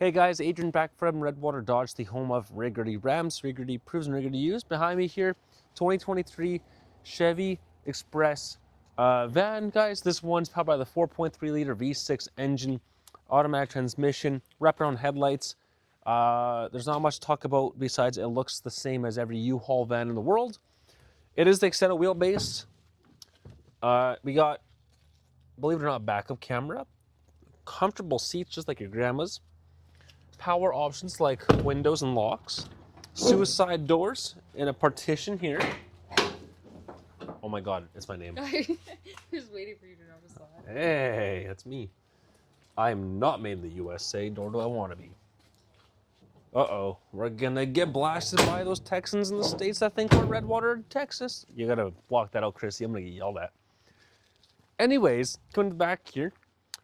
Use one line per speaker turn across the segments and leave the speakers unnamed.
Hey guys, Adrian back from Redwater Dodge, the home of Riggerty Rams, Riggerty Proves and Riggerty Used. Behind me here, 2023 Chevy Express van, guys. This one's powered by the 4.3 liter V6 engine, automatic transmission, wraparound headlights. There's not much to talk about besides it looks the same as every U-Haul van in the world. It is the extended wheelbase. We got, believe it or not, backup camera, comfortable seats just like your grandma's. Power options like windows and locks, suicide doors, and a partition here. Oh my god, it's my name.
I was waiting for you to notice that.
Hey, that's me. I'm not made in the USA, nor do I want to be. Uh-oh, we're gonna get blasted by those Texans in the States that think we're Redwater, Texas. You gotta block that out, Chrissy. I'm gonna get yelled at. Anyways, coming back here.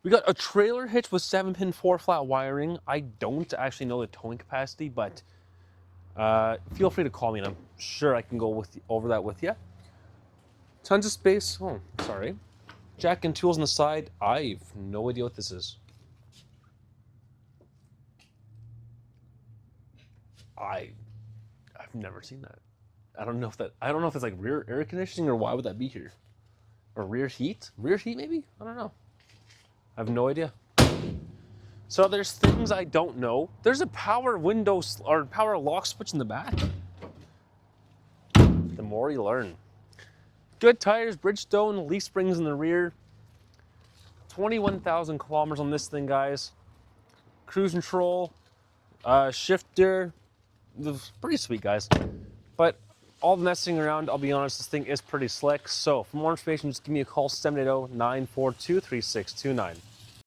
We got a trailer hitch with 7-pin 4-flat wiring. I don't actually know the towing capacity, but feel free to call me and I'm sure I can go over that with you. Tons of space. Oh, sorry. Jack and tools on the side. I've no idea what this is. I've never seen that. I don't know if it's like rear air conditioning or why would that be here? Or rear heat? Rear heat maybe? I don't know. I have no idea. So there's things I don't know. There's a power window or power lock switch in the back. The more you learn. Good tires, Bridgestone, leaf springs in the rear. 21,000 kilometers on this thing, guys. Cruise control, shifter. Pretty sweet, guys. But all the messing around, I'll be honest, this thing is pretty slick. So for more information, just give me a call, 780-942-3629.